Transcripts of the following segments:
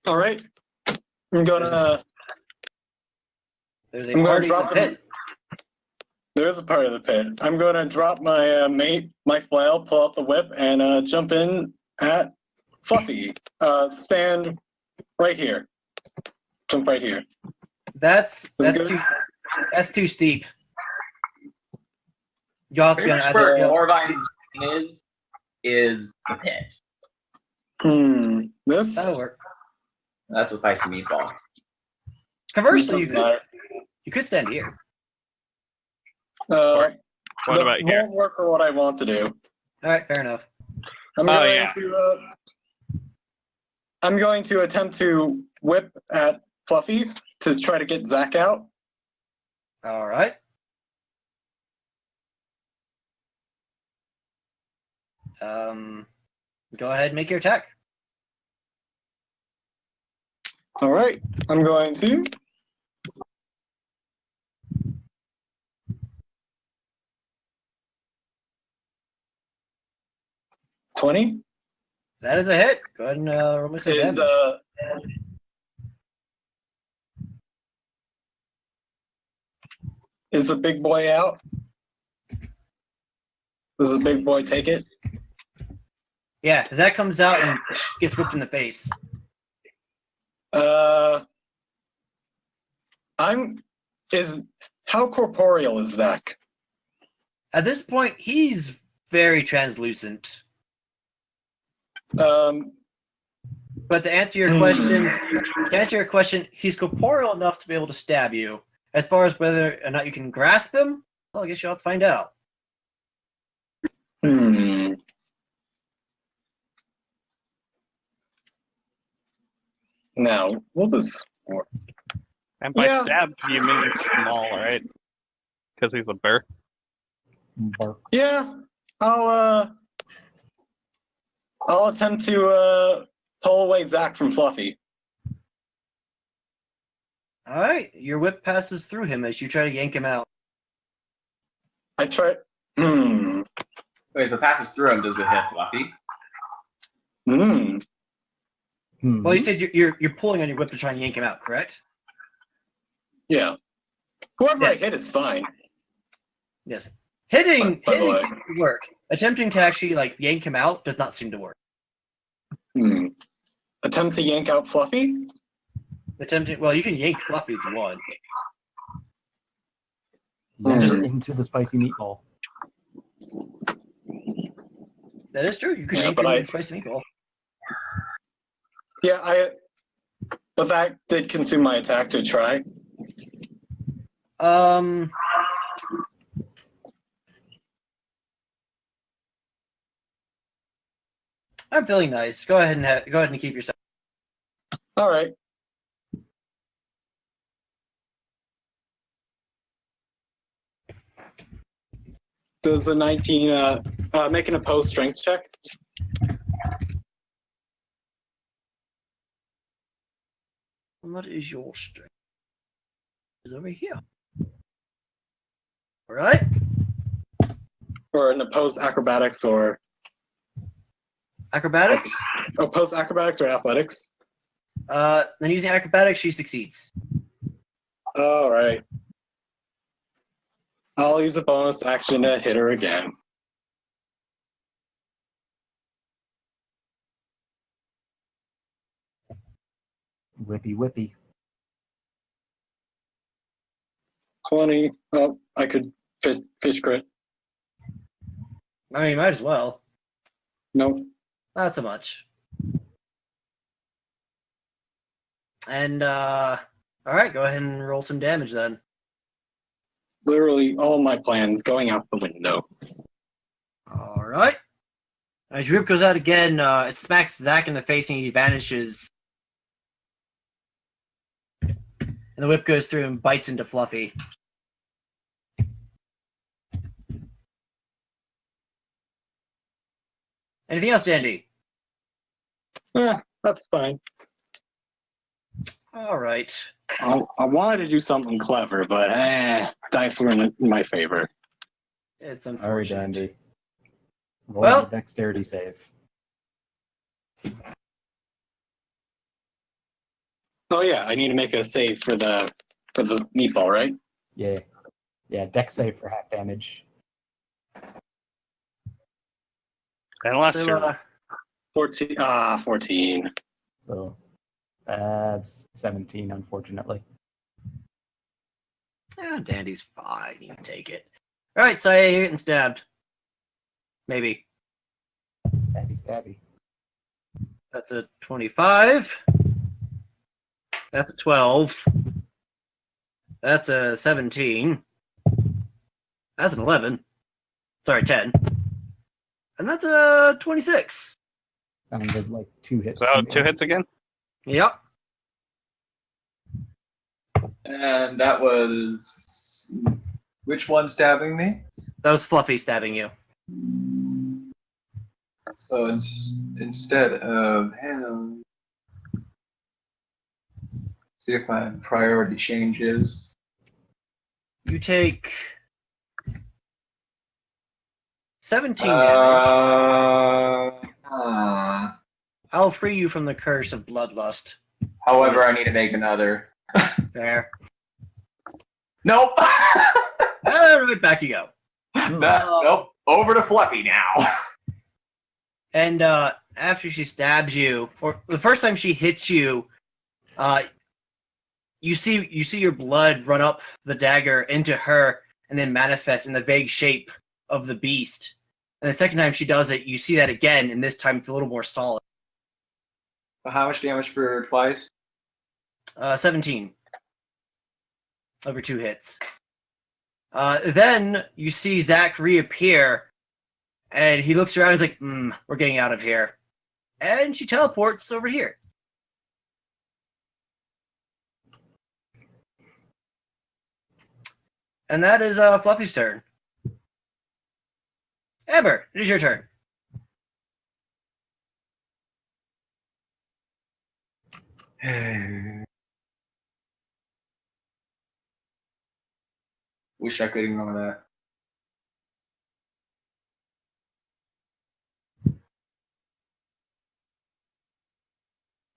All right. I'm gonna. There's a I'm gonna party in the drop pit. There's a part of the pit. I'm gonna drop my my flail, pull out the whip, and jump in at Fluffy. Stand right here. Jump right here. That's good? too steep. Y'all Pretty gonna much either where Orvine's is the pit. This. that'll work. That's a spicy meatball. Conversely, Doesn't you could stand here. matter. What about here? Won't work for what I want to do. All right, fair enough. I'm Oh, going yeah. to. I'm going to attempt to whip at Fluffy to try to get Zach out. All right. Go ahead and make your attack. All right. I'm going to. $20 That is a hit. Go ahead and roll me some is damage. Is the big boy out? Does the big boy take it? Yeah, because that comes out and gets whipped in the face. How corporeal is Zach? At this point, he's very translucent. But to answer your question, he's corporeal enough to be able to stab you. As far as whether or not you can grasp him, well, I guess you'll have to find out. Now, will this work? And by Yeah. stab, you mean he's small, right? Because he's a bear. Yeah, I'll attempt to pull away Zach from Fluffy. All right, your whip passes through him as you try to yank him out. I try. Wait, if it passes through him, does it hit Fluffy? Well, you said you're pulling on your whip to try and yank him out, correct? Yeah. Whoever I hit is fine. Yes. Hitting By the way. can work. Attempting to actually yank him out does not seem to work. Attempt to yank out Fluffy? Well, you can yank Fluffy if you want. Just into the spicy meatball. That is true. You can yank him with spicy meatball. Yeah, but that did consume my attack to try. I'm feeling nice. Go ahead and keep yourself. All right. Does the 19 make an opposed strength check? What is your strength? It's over here. All right. Or an opposed acrobatics or acrobatics? Opposed acrobatics or athletics? Then using acrobatics, she succeeds. All right. I'll use a bonus action to hit her again. Whippy whippy. 20. Oh, I could fish crit. I mean, you might as well. Nope. Not so much. And all right, go ahead and roll some damage then. Literally all my plans going out the window. All right. As your whip goes out again, it smacks Zach in the face and he vanishes. And the whip goes through and bites into Fluffy. Anything else, Dandy? That's fine. All right. I wanted to do something clever, but dice were in my favor. It's All right, unfortunate. Dandy. Roll Well- a dexterity save. Oh yeah, I need to make a save for the meatball, right? Yeah. Yeah, deck save for half damage. Unless So, you're 14. 14. So that's 17, unfortunately. Dandy's fine. You can take it. All right, so you're getting stabbed. Maybe. Stabby, stabby. That's a 25. That's a 12. That's a 17. That's an 11. Sorry, 10. And that's a 26. Sounded like 2 hits. so to me. 2 hits again. Yep. And that was which one stabbing me? That was Fluffy stabbing you. So instead of him, see if my priority changes. You take 17 damage. I'll free you from the curse of bloodlust. However, I need to make another. There. Nope. Right back you go. Nope. Over to Fluffy now. And after she stabs you, or the first time she hits you, you see your blood run up the dagger into her, and then manifest in the vague shape of the beast. And the second time she does it, you see that again, and this time it's a little more solid. How much damage for twice? 17 over 2 hits. Then you see Zach reappear, and he looks around. He's like, "We're getting out of here," and she teleports over here. And that is Fluffy's turn. Amber, it is your turn. Wish I could ignore that.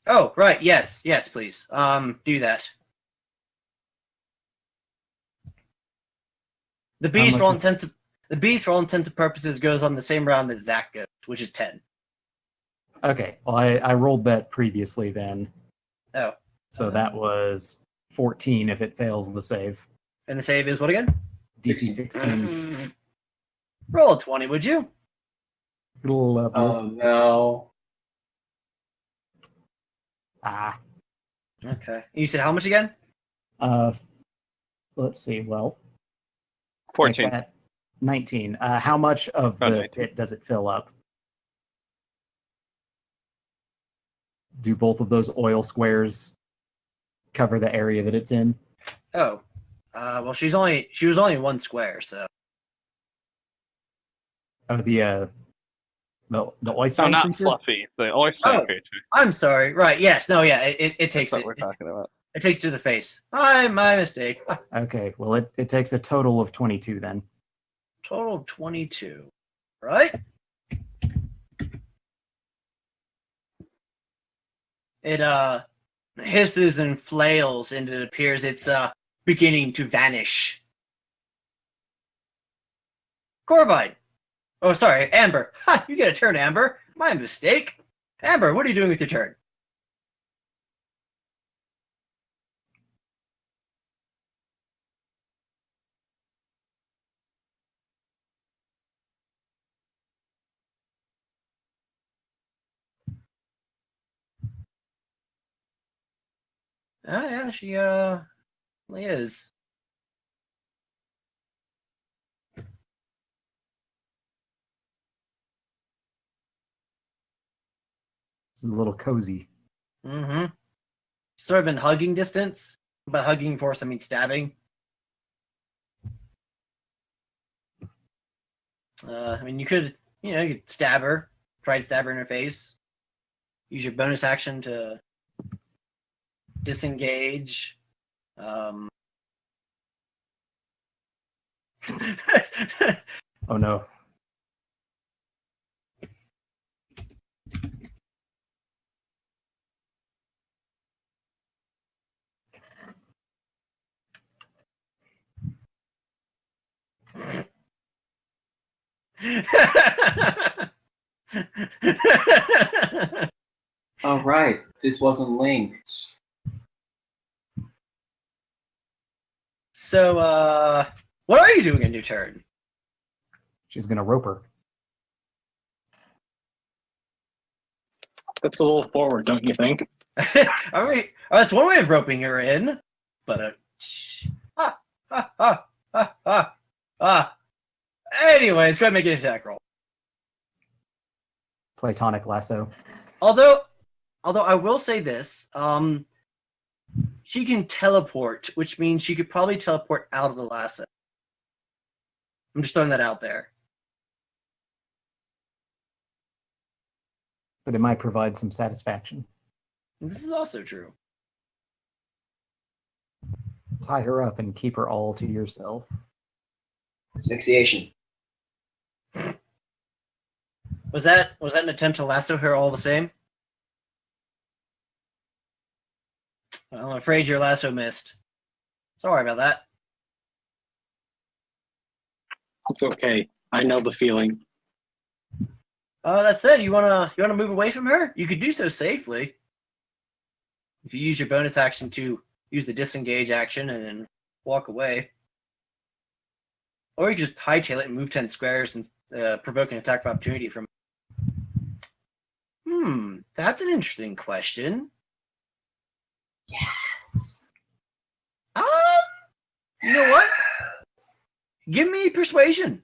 Oh, right. Yes, please. Do that. The beast, for all intents and purposes, goes on the same round that Zach goes, which is 10. Okay, well, I rolled that previously then. Oh. So that was 14 if it fails the save. And the save is what again? DC 16. Roll a 20, would you? Oh no. Okay. You said how much again? Let's see. Well, 14. like that, 19. How much of the 19. pit does it fill up? Do both of those oil squares cover the area that it's in? Oh. Well, she was only in one square, so. Oh, the oyster No, not creature? Fluffy. The oyster Oh. creature. I'm sorry. Right. Yes. No. Yeah. It That's takes what it. we're talking about. It takes to the face. My mistake. Okay, well, it takes a total of 22 then. Total of 22. Right? It hisses and flails, and it appears it's beginning to vanish. Corbine. Oh, sorry, Amber. Ha! You get a turn, Amber. My mistake. Amber, what are you doing with your turn? Oh, yeah, she is. It's a little cozy. Mm-hmm. Sort of in hugging distance. By hugging force, I mean stabbing. I mean, you could stab her. Try to stab her in her face. Use your bonus action to disengage. Oh no. Oh, right. This wasn't linked. So, what are you doing in your turn? She's gonna rope her. That's a little forward, don't you think? All right, that's one way of roping her in. But anyways, go ahead and make an attack roll. Platonic lasso. Although I will say this, she can teleport, which means she could probably teleport out of the lasso. I'm just throwing that out there. But it might provide some satisfaction. And this is also true. Tie her up and keep her all to yourself. Asphyxiation. Was that an attempt to lasso her all the same? Well, I'm afraid your lasso missed. Sorry about that. It's okay. I know the feeling. That said, you wanna move away from her? You could do so safely. If you use your bonus action to use the disengage action and then walk away. Or you just hightail it and move 10 squares and provoke an attack of opportunity from. That's an interesting question. Yes. You know what? Give me persuasion.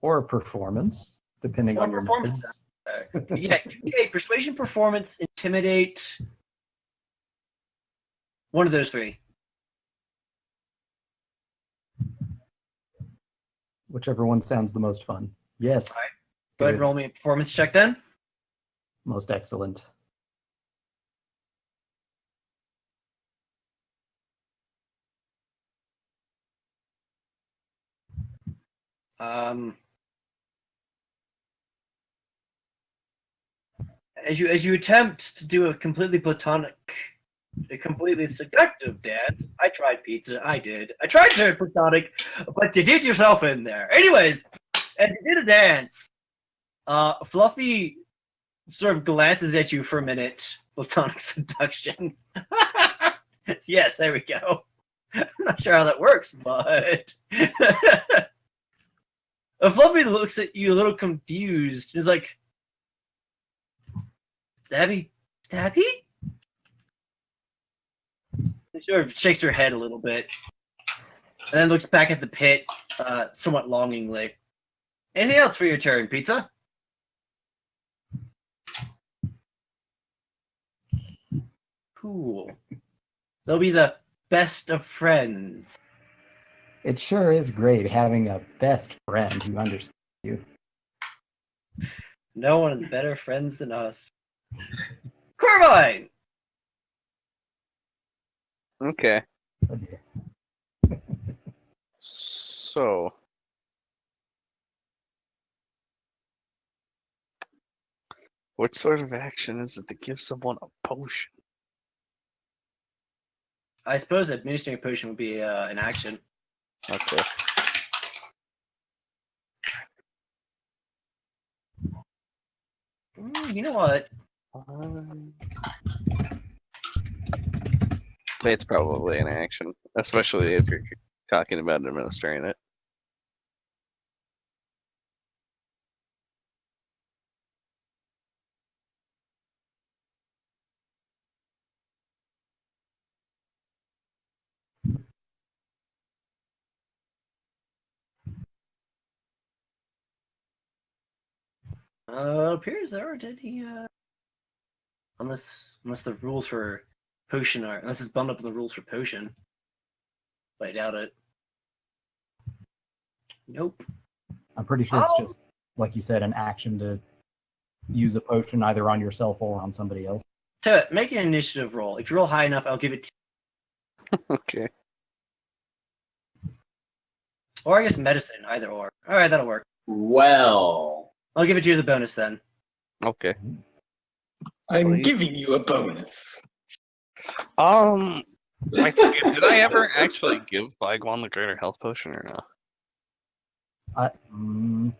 Or performance, depending Or on your performance. methods. Yeah, okay, persuasion, performance, intimidate. One of those three. Whichever one sounds the most fun. Yes. All right. Go ahead and Good. roll me a performance check then. Most excellent. As you attempt to do a completely seductive dance. I tried pizza. I did. I tried to platonic, but you did yourself in there. Anyways, as you did a dance, Fluffy sort of glances at you for a minute. Platonic seduction. Yes, there we go. I'm not sure how that works, but Fluffy looks at you a little confused. He's like, Stabby? Stabby? She sort of shakes her head a little bit. And then looks back at the pit, somewhat longingly. Anything else for your turn, Pizza? Cool. They'll be the best of friends. It sure is great having a best friend who understands you. No one is better friends than us. Corvine! Okay. Okay. So. What sort of action is it to give someone a potion? I suppose administering a potion would be an action. Okay. You know what? It's probably an action, especially if you're talking about administering it. It appears there did he unless the rules for potion are unless it's bumped up in the rules for potion. But I doubt it. Nope. I'm pretty sure it's Oh. just, like you said, an action to use a potion either on yourself or on somebody else. To make an initiative roll. If you roll high enough, I'll give it to Okay. or I guess medicine, either or. Alright, that'll work. Well. I'll give it to you as a bonus then. Okay. I'm Sweet. giving you a bonus. I forget, did I ever actually give Bygwan the greater health potion or no? I don't.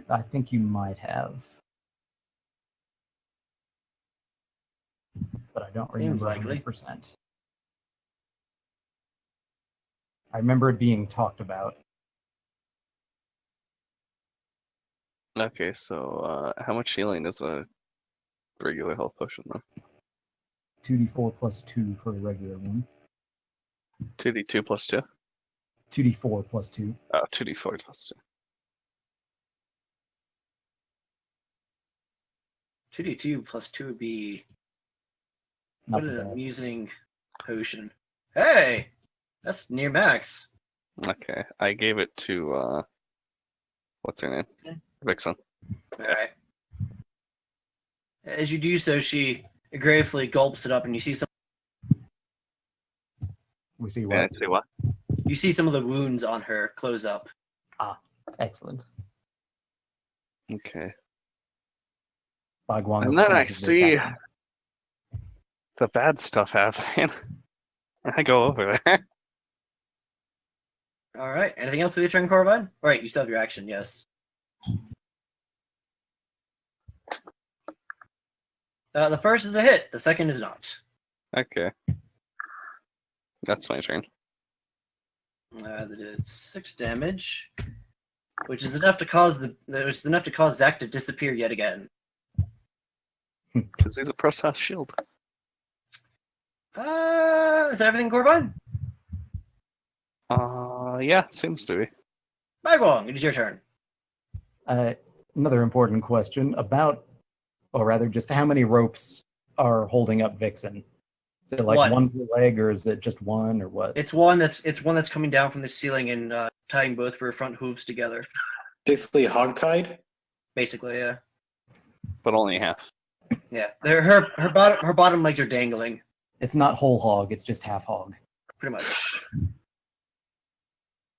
I think you might have, but I don't Seems remember likely. 100%. I remember it being talked about. Okay, so how much healing is a regular health potion though? 2d4 plus 2 for a regular one. 2d2 plus 2? 2d4 plus 2. 2d4 plus 2d2 plus 2 would be Not what the an best. amusing potion. Hey, that's near max. 2. Okay, I gave it to what's her name? Vixen. All right. As you do so, she gratefully gulps it up, and you see We see Yeah, what? say what? some of the wounds on her close up. Excellent. Okay. Bagwang And then I approves of this see action. the bad stuff happening. I go over there. All right. Anything else for your turn, Corvine? All right. You still have your action. Yes. The first is a hit. The second is not. Okay. That's my turn. That did 6 damage, which is enough to cause Zach to disappear yet again. Because he's a process shield. Is that everything, Corvine? Yeah, seems to be. Bagwong, it is your turn. Another important question about, or rather, just how many ropes are holding up Vixen? Is it like one per leg, or is it just one, or what? It's one that's coming down from the ceiling and tying both of her front hooves together. Basically hogtied. Basically, yeah. But only half. Yeah. Her bottom legs are dangling, It's not whole hog, it's just half hog. pretty much.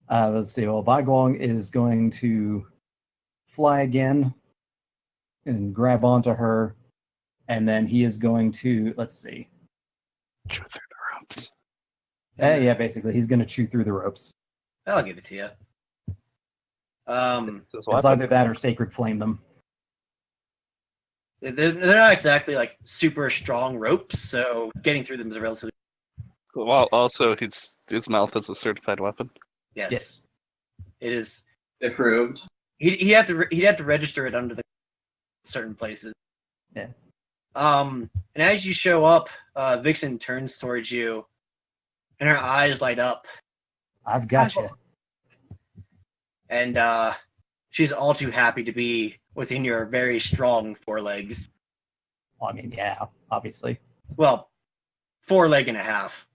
Let's see. Well, Bagwang is going to fly again and grab onto her, and then he is going to, let's see. Chew through the ropes. Yeah, basically, he's going to chew through the ropes. I'll give it to you. It's either that or sacred flame them. They're not exactly like super strong ropes, so getting through them is relatively. Well, also his mouth is a certified weapon. Yes. It is. Approved. He'd have to register it under the certain places. Yeah. And as you show up, Vixen turns towards you, and her eyes light up, I've got you. and she's all too happy to be within your very strong forelegs. Well, I mean, yeah, obviously. Well, 4 leg and a half.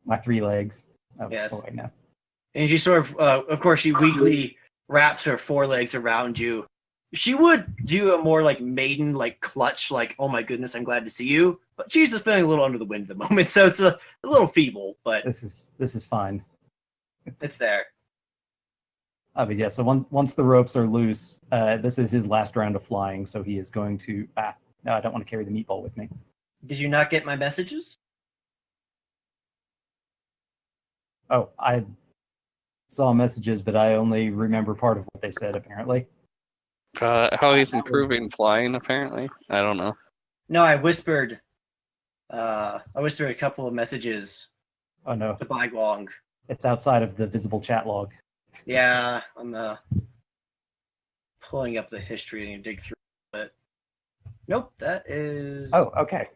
My 3 legs. Oh, Yes. Oh, wait, no. And she sort of course, she weakly wraps her forelegs around you. She would do a more like maiden, like clutch, like, oh my goodness, I'm glad to see you. But she's just feeling a little under the wind at the moment, so it's a little feeble, but This is fine. it's there. But yeah, so once the ropes are loose, this is his last round of flying, so he is going to. No, I don't want to carry the meatball with me. Did you not get my messages? Oh, I saw messages, but I only remember part of what they said, apparently. How he's improving flying, apparently. I don't know. No, I whispered a couple of messages Oh no, to Baiguang. it's outside of the visible chat log. Yeah, I'm pulling up the history and dig through it. Nope, that is Oh, okay.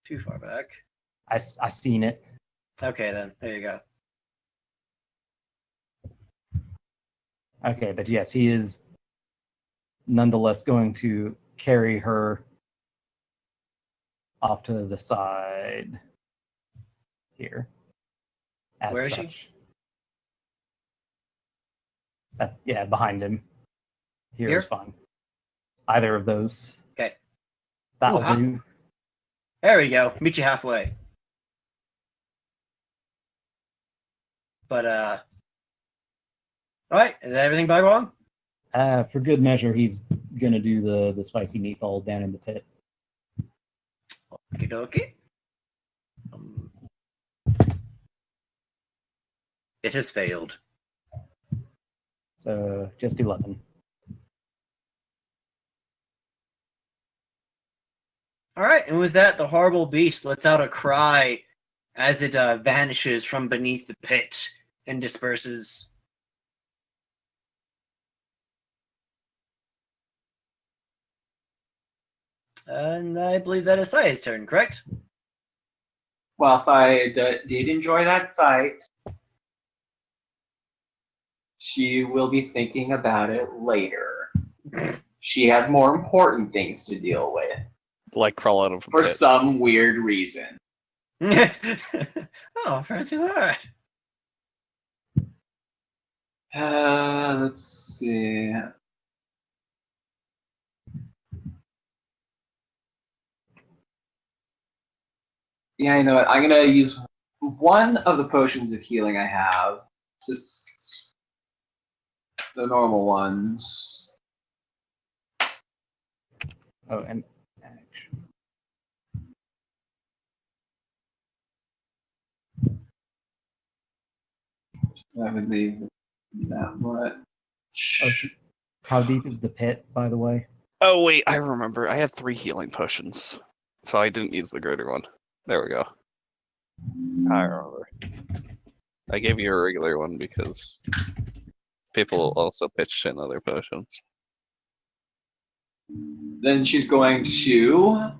too far back. I seen it. Okay, then. There you go. Okay, but yes, he is nonetheless going to carry her off to the side here. As Where is such. she? Yeah, behind him. Here Here? is fine. Either of those. Okay. That'll Ooh, huh? do. There we go. Meet you halfway. But all right, is that everything, Baiguang? For good measure, he's gonna do the spicy meatball down in the pit. Okie dokie. It has failed. So just 11. All right, and with that, the horrible beast lets out a cry as it vanishes from beneath the pit and disperses. And I believe that is Saya's turn, correct? Whilst I did enjoy that sight, she will be thinking about it later. She has more important things to deal with Like crawl out of a for pit. some weird reason. Oh, fancy that. Let's see. Yeah, you know what? I'm gonna use one of the potions of healing I have. Just the normal ones. Oh, and actually, That would leave that much. oh, so how deep is the pit, by the way? Oh wait, I remember. I had 3 healing potions, so I didn't use the greater one. There we go. I remember. I gave you a regular one because people also pitched in other potions. Then she's going to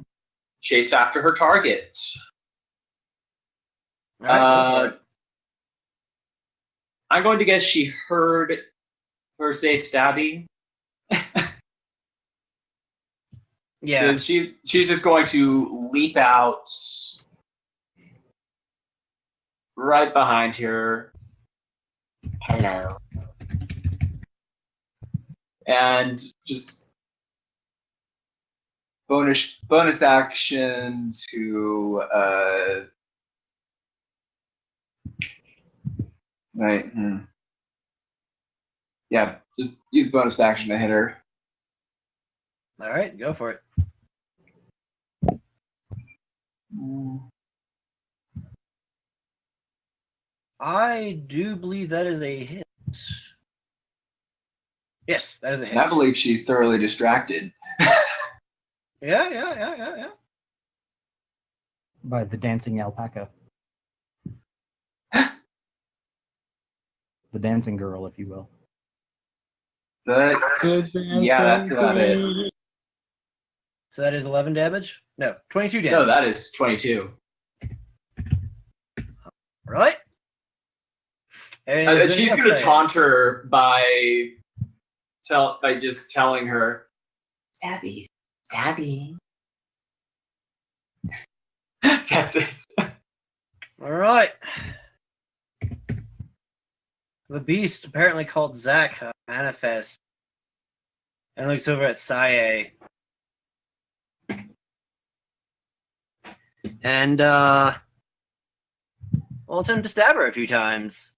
chase after her target. All right, go for it. I'm going to guess she heard her say stabby. Yeah. She's just going to leap out right behind her. Hello. And just bonus action to right. Yeah, just use bonus action to hit her. All right, go for it. I do believe that is a hit. Yes, that is a hit. And I believe she's thoroughly distracted. Yeah. By the dancing alpaca. The dancing girl, if you will. But yeah, that's about it. So that is 11 damage? No, 22 damage. No, that is 22. Right? And She's gonna taunt her by just telling her, "Stabby, stabby." That's it. All right. The beast, apparently called Zach, manifests and looks over at Saye. And will attempt to stab her a few times.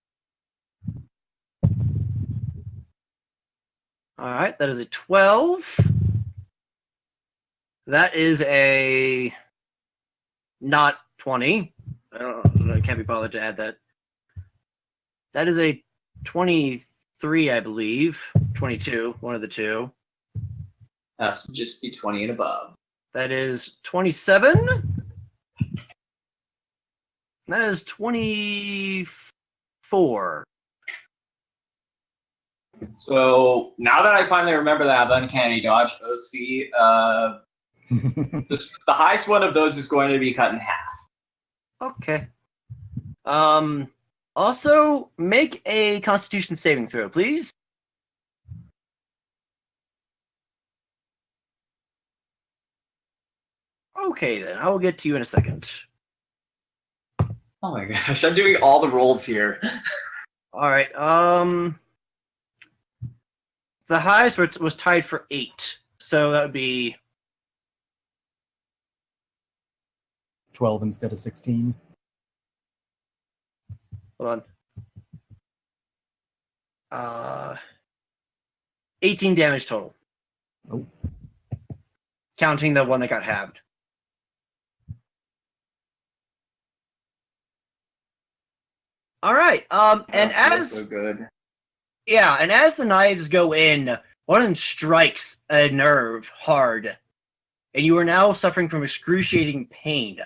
All right, that is a 12. That is a not 20. I can't be bothered to add that. That is a 23, I believe. 22, one of the two. Has to just be 20 and above. That is 27. That is 24. So now that I finally remember that I have uncanny dodge OC, the highest one of those is going to be cut in half. Okay. Also, make a Constitution saving throw, please. Okay, then. I will get to you in a second. Oh my gosh, I'm doing all the rolls here. All right. The highest was tied for 8. So that would be 12 instead of 16. hold on. 18 damage total. Oh. Counting the one that got halved. All right. And Feels as so good. yeah, and as the knives go in, one of them strikes a nerve hard, and you are now suffering from excruciating pain.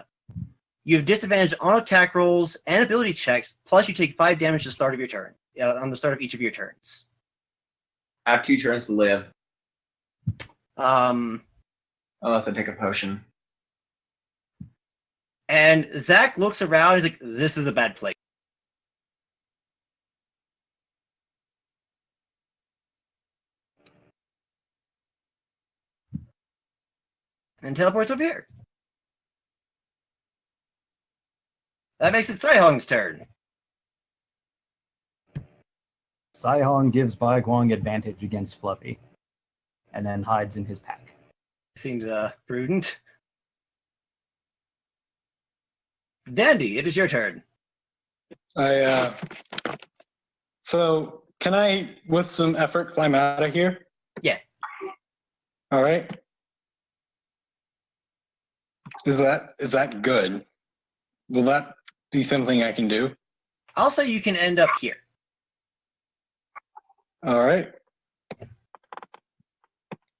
You have disadvantage on attack rolls and ability checks, plus you take 5 damage at the start of your turn. On the start of each of your turns. I have 2 turns to live, Um, unless I take a potion. and Zach looks around. He's like, "This is a bad place." And teleports over here. That makes it Saihong's turn. Saihong gives Bai Guang advantage against Fluffy, and then hides in his pack. Seems prudent. Dandy, it is your turn. So can I, with some effort, climb out of here? Yeah. All right. Is that good? Will that be something I can do? I'll say you can end up here. All right.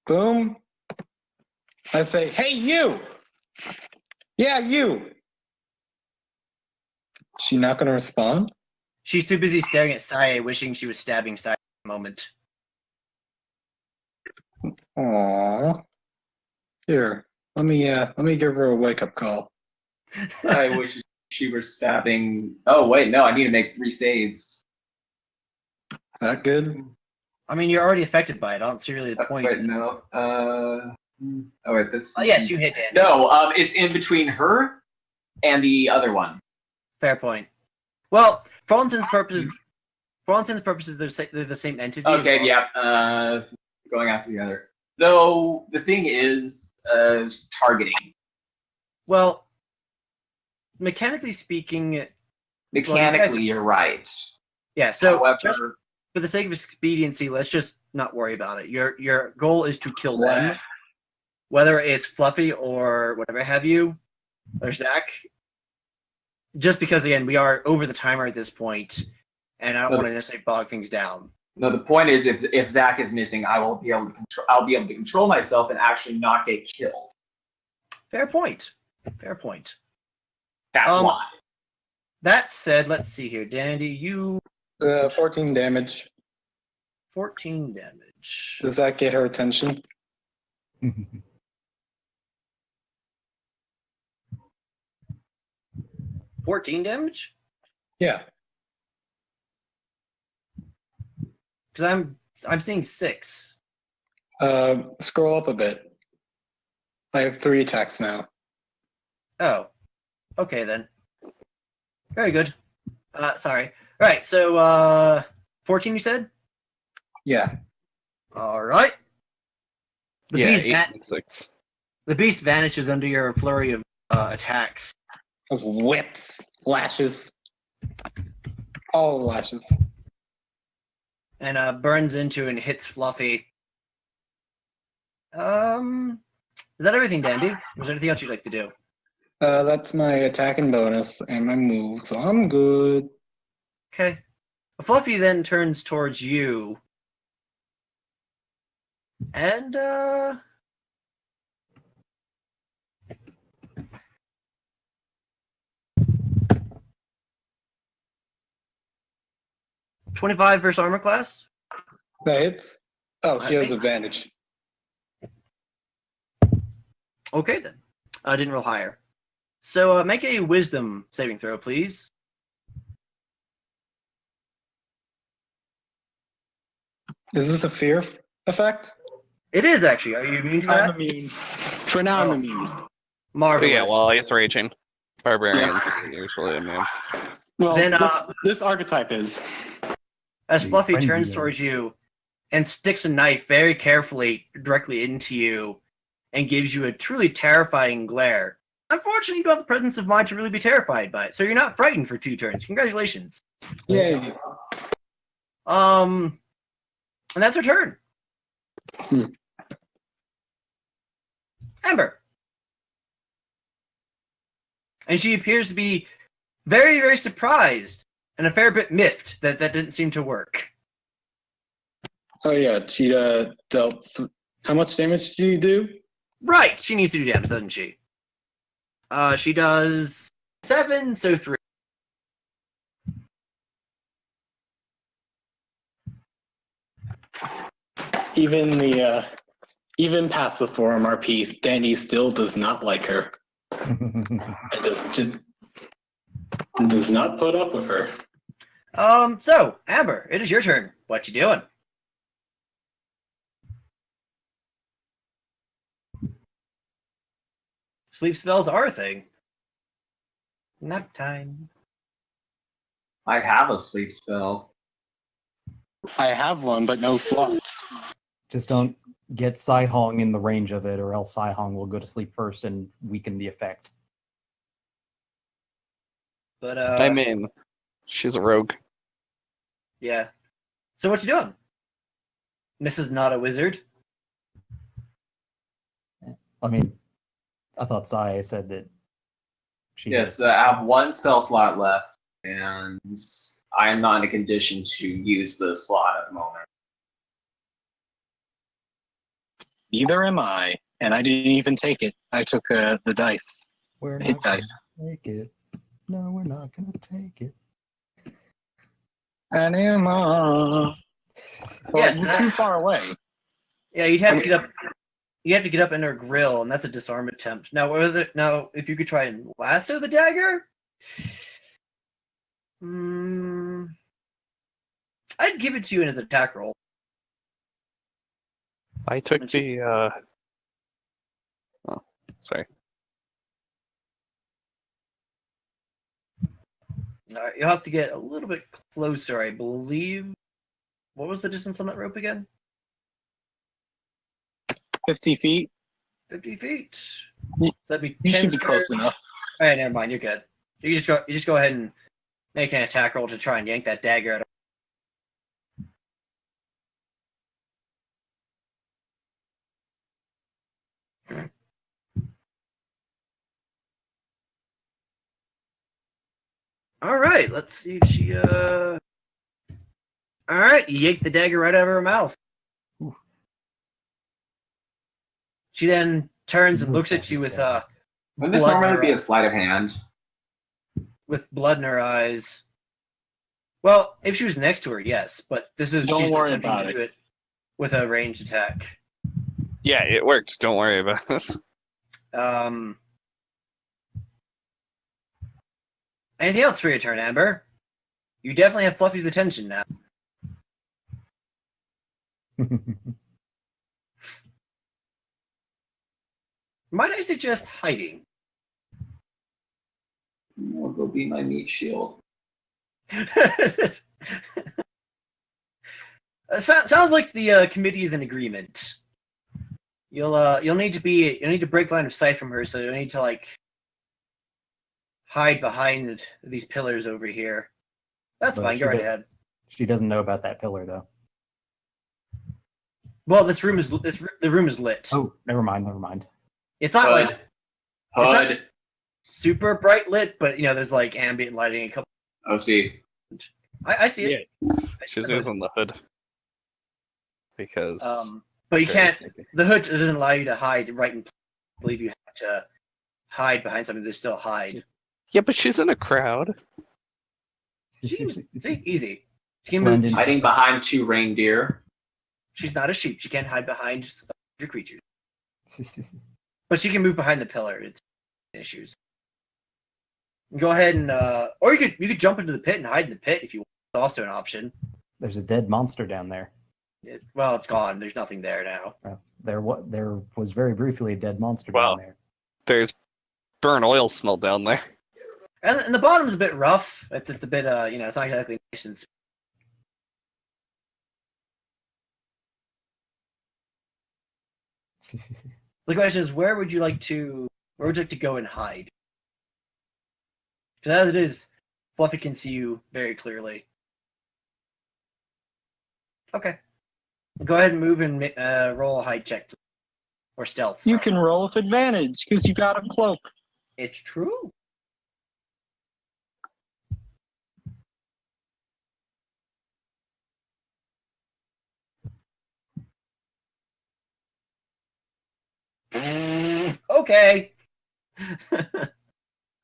Boom. I say, hey, you. Yeah, you. She not going to respond? She's too busy staring at Sae, wishing she was stabbing Sae at the moment. Aww. Here, let me give her a wake-up call. I wish she were stabbing. Oh wait, no, I need to make 3 saves. That good? I mean, you're already affected by it. I don't see really the point. Wait, no. Oh wait, this. Oh, yes, you hit Dandy. No, it's in between her and the other one. Fair point. Well, for all intents and purposes, they're the same entity. Okay, as well. yeah. Going after the other. Though the thing is, targeting. Well, mechanically speaking, Mechanically, you're right. yeah. So, However, just for the sake of expediency, let's just not worry about it. Your goal is to kill them, whether it's Fluffy or whatever have you, or Zach. Just because, again, we are over the timer at this point, and I don't want to necessarily bog things down. No, the point is, if Zach is missing, I'll be able to control myself and actually not get killed. Fair point. Fair point. That's why. That said, let's see here, Dandy. You 14 damage. 14 damage. Does that get her attention? 14 damage? Yeah. Because I'm seeing 6. Scroll up a bit. I have 3 attacks now. Oh. Okay then. Very good. Sorry. Alright, so 14 you said? Yeah. Alright. Yeah, 8 and 6. The beast vanishes under your flurry of attacks. Of whips, lashes, all lashes. And burns into and hits Fluffy. Is that everything, Dandy? Was there anything else you'd like to do? That's my attack and bonus and my move, so I'm good. Okay. Fluffy then turns towards you. And 25 versus armor class? That hits? Oh, she I has think- advantage. Okay then. I didn't roll higher. So make a wisdom saving throw, please. Is this a fear effect? It is actually. Are you immune to that? I'm immune. For now, I'm Oh. immune. Marvelous. Yeah, well, he's raging. Barbarians are usually immune. Well, Then, this archetype is. As The Fluffy frenzy turns of- towards you and sticks a knife very carefully directly into you and gives you a truly terrifying glare. Unfortunately, you don't have the presence of mind to really be terrified by it, so you're not frightened for 2 turns. Congratulations. Yay. And that's her turn. Amber. And she appears to be very, very surprised and a fair bit miffed that that didn't seem to work. Oh yeah, she dealt. How much damage did you do? Right, she needs to do damage, doesn't she? She does 7, so 3. Even past the forum RP, Danny still does not like her. And just does not put up with her. So, Amber, it is your turn. What you doing? Sleep spells are a thing. Nap time. I have a sleep spell. I have one, but no slots. Just don't get Sai-Hong in the range of it, or else Sai-Hong will go to sleep first and weaken the effect. But I mean, she's a rogue. yeah. So what you doing? Mrs. Not a Wizard? I mean, I thought Sai said that she. Yes, I have one spell slot left, and I am not in a condition to use the slot at the moment. Neither am I, and I didn't even take it. I took the dice. We're Hit not gonna dice. take it. No, we're not gonna take it. Anima. Well, Yes, you're that- too far away. Yeah, you'd have to get up. You have to get up in her grill, and that's a disarm attempt. Now, if you could try and lasso the dagger, I'd give it to you as an attack roll. I took Which- the. Oh, sorry. All right, you'll have to get a little bit closer, I believe. What was the distance on that rope again? 50 feet. 50 feet. You- That'd be You 10 should be square. close enough. All right, never mind. You're good. You just go ahead and make an attack roll to try and yank that dagger out of. All right, let's see if she. All right, you yank the dagger right out of her mouth. Ooh. She then turns and No looks at you with seconds Wouldn't this blood in normally her be a sleight of hand? with blood in her eyes. Well, if she was next to her, yes, but this is Don't she's worry attempting about to it. do it with a ranged attack. Yeah, it worked. Don't worry about it. Anything else for your turn, Amber? You definitely have Fluffy's attention now. Might I suggest hiding? I'll go be my meat shield. Sounds like the committee is in agreement. You'll need to break line of sight from her, so you'll need to like hide behind these pillars over here. That's But fine. she Go right does- ahead. She doesn't know about that pillar, though. Well, the room is lit. Oh, never mind. It's not like Hood. not Hood. super bright lit, but there's like ambient lighting. A couple. Oh, see. I see it. She's using the hood because. But you very can't. sneaky. The hood doesn't allow you to hide right in. I believe you have to hide behind something to still hide. Yeah, but she's in a crowd. See, easy. She can Blend move. in. Hiding behind 2 reindeer. She's not a sheep. She can't hide behind your creatures. But she can move behind the pillar. It's issues. Go ahead and or you could jump into the pit and hide in the pit if you want. It's also an option. There's a dead monster down there. Well, it's gone. There's nothing there now. There was very briefly a dead monster Well. down there. There's burnt oil smell down there. And the bottom's a bit rough. It's a bit it's not exactly nice and the question is, where would you like to go and hide? Because as it is, Fluffy can see you very clearly. Okay. Go ahead and move and roll a hide check. Or stealth. You sorry. can roll with advantage because you got a cloak. It's true. Okay.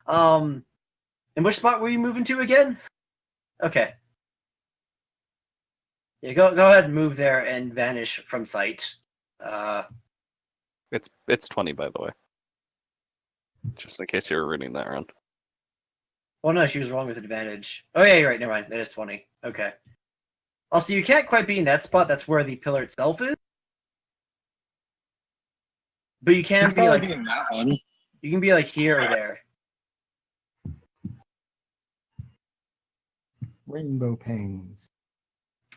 And which spot were you moving to again? Okay. Yeah, go ahead and move there and vanish from sight. It's 20, by the way. Just in case you were reading that around. Well, no, she was wrong with advantage. Oh, yeah, you're right. Never mind. That is 20. Okay. Also, you can't quite be in that spot. That's where the pillar itself is. But you can Could be probably like be in that one. you can be like here or there. Rainbow pangs.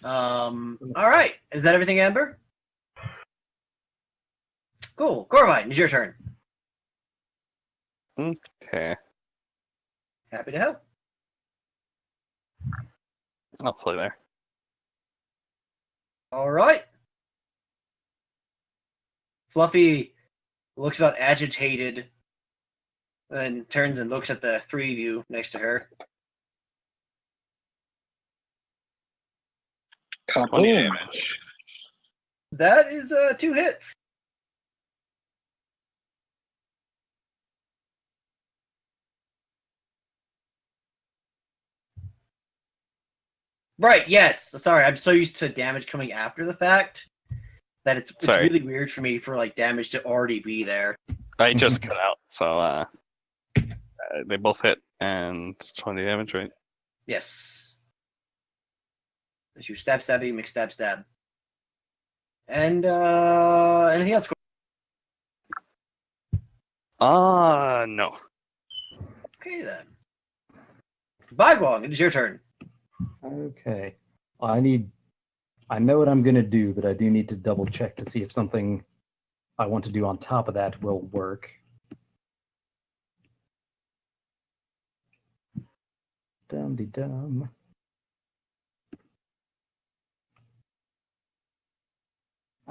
All right. Is that everything, Amber? Cool. Corvine, it's your turn. Okay. Happy to help. I'll play there. All right. Fluffy looks about agitated, then turns and looks at the three of you next to her. 20 damage. That is 2 hits. Right, yes. Sorry, I'm so used to damage coming after the fact that it's Sorry. really weird for me for like damage to already be there. I just cut out, so they both hit and 20 damage, right? Yes. As you stab, stabby, mix, stab, stab. And anything else? No. Okay then. Bagwong, it is your turn. Okay. I know what I'm gonna do, but I do need to double check to see if something I want to do on top of that will work. Dum-de-dum.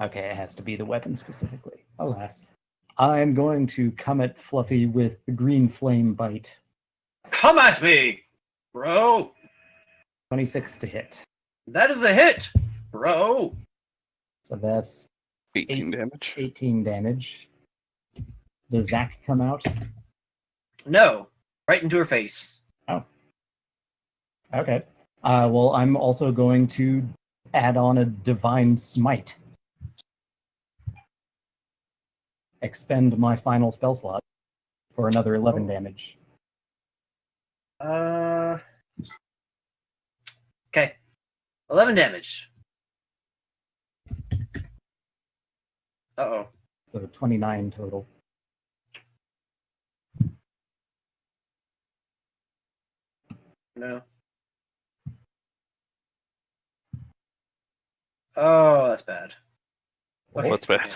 Okay, it has to be the weapon specifically. Alas. I'm going to come at Fluffy with the green flame bite. Come at me, bro. 26 to hit. That is a hit, bro. So that's 18 damage. 18 damage. Does Zach come out? No, right into her face. Oh. Okay. Well, I'm also going to add on a divine smite. Expend my final spell slot for another 11 damage. Okay. 11 damage. Uh-oh. So 29 total. No. Oh, that's bad. Okay. What's bad?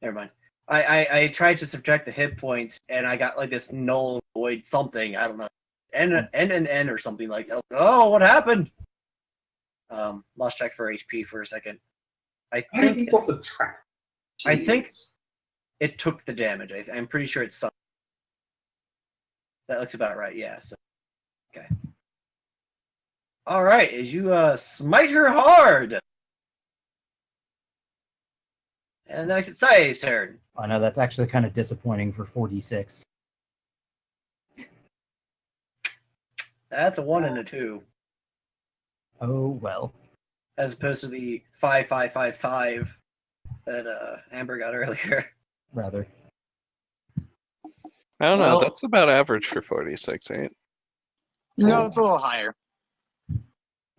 Never mind. I tried to subtract the hit points, and I got like this null void something. I don't know. N or something like that. Oh, what happened? Lost track for HP for a second. I think it took the damage. I'm pretty sure it's some. That looks about right. Yeah. So, okay. All right. As you smite her hard, and next it's Sae's turn. I know that's actually kind of disappointing for 46. That's a 1 and a 2, Oh well. as opposed to the 5 that Amber got earlier. Rather. I don't know. Well- That's about average for 46, ain't? No, it's a little higher.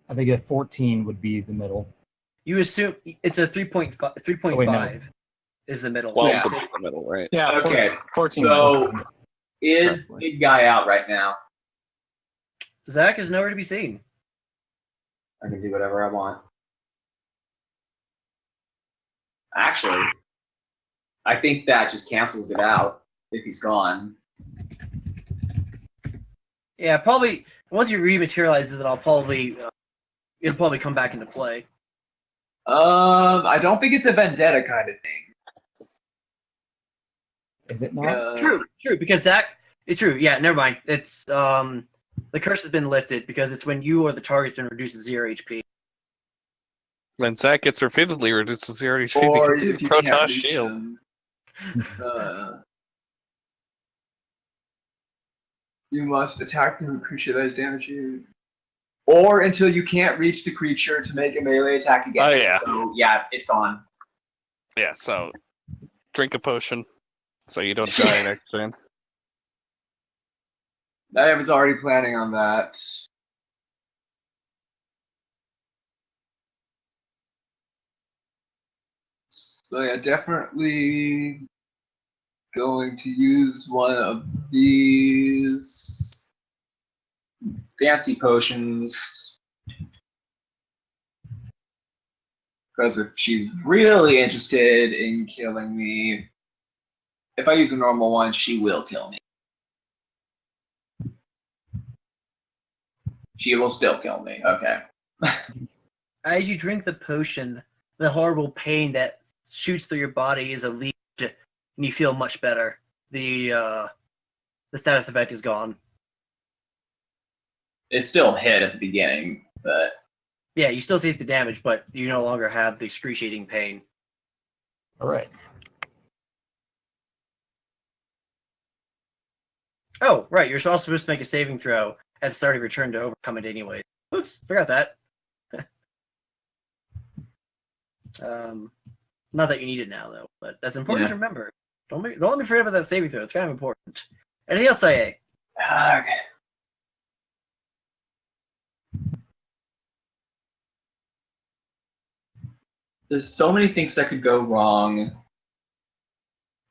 I think a 14 would be the middle. You assume it's a 3.5. 3.5 wait, no. is the middle. 12 Yeah. would be the middle, right? Yeah. Okay, 14. so is Exactly. big guy out right now? Zach is nowhere to be seen. I can do whatever I want. Actually, I think that just cancels it out if he's gone. Yeah, probably once he rematerializes it, I'll probably it'll probably come back into play. I don't think it's a vendetta kind of thing. Is it not? True, because Zach. It's true. Yeah, never mind. It's the curse has been lifted because it's when you or the target's been reduced to 0 HP. When Zach gets repeatedly reduced to 0 HP Or because he's if you can't Protoss reach shield. him. You must attack the creature that is damaged you. Or until you can't reach the creature to make a melee attack against it. yeah. So, yeah, it's gone. Yeah, so drink a potion so you don't die next turn. I was already planning on that. So yeah, definitely going to use one of these fancy potions. Because if she's really interested in killing me, if I use a normal one, she will kill me. She will still kill me. Okay. As you drink the potion, the horrible pain that shoots through your body is alleviated, and you feel much better. The status effect is gone. It still hit at the beginning, but Yeah, you still take the damage, but you no longer have the excruciating pain. All right. Oh, right, you're also supposed to make a saving throw at the start of your turn to overcome it anyway. Oops, forgot that. Not that you need it now, though, but that's important to remember. Don't let me forget about that saving throw. It's kind of important. Anything else, IA? okay. There's so many things that could go wrong.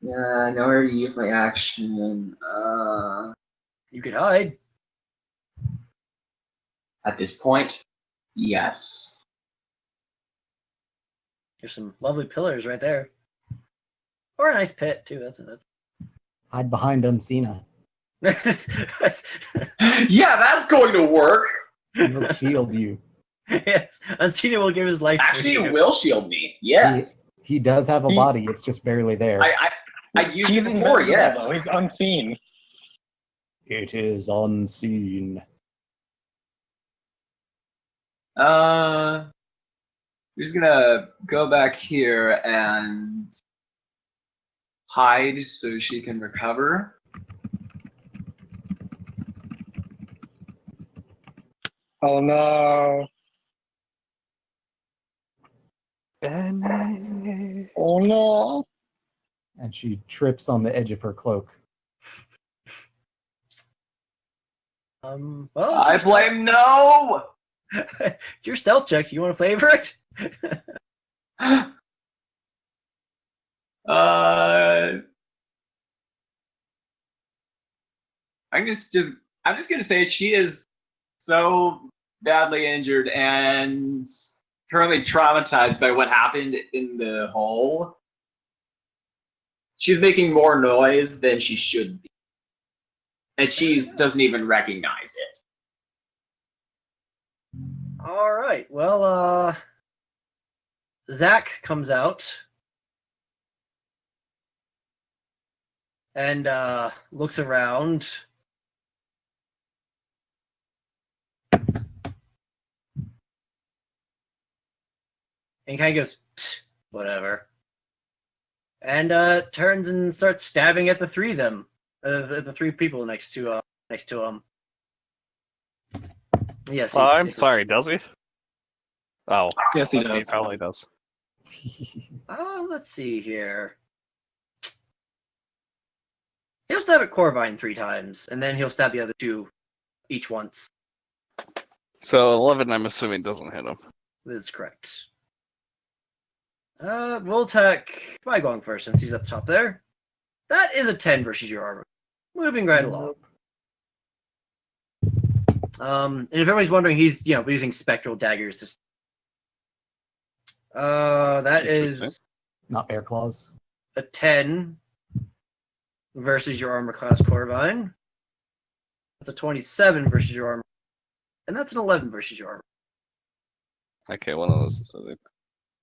Yeah, nowhere to use my action. You could hide. At this point, yes. There's some lovely pillars right there. Or a nice pit, too. That's Hide behind Unsina. Yeah, that's going to work. He'll shield you. Yes, Antina will give his life. Actually, it will shield me. Yes. He does have a He- body. It's just barely there. I used He's it before, invincible, yes. though. He's unseen. It is unseen. We're just gonna go back here and hide so she can recover. Oh no. Oh no. And she trips on the edge of her cloak. Well, I blame no. it's your stealth check. You want to flavor it? I'm just gonna say she is so badly injured and currently traumatized by what happened in the hole. She's making more noise than she should be, and she doesn't even recognize it. All right. Well, Zach comes out and looks around. And kind of goes, "Psst, whatever." And turns and starts stabbing at the three of them, the three people next to him. Yes. I'm sorry, does he? Oh, Yes, he okay, does. probably does. Let's see here. He'll stab at Corvine 3 times, and then he'll stab the other two each once. So 11, I'm assuming, doesn't hit him. That is correct. We'll attack Mygong first, since he's up top there. That is a 10 versus your armor. Moving right along. And if everybody's wondering, he's using spectral daggers to. That is Not bear claws. a 10 versus your armor class Corvine. That's a 27 versus your armor. And that's an 11 versus your armor. Okay, one of those is a thing.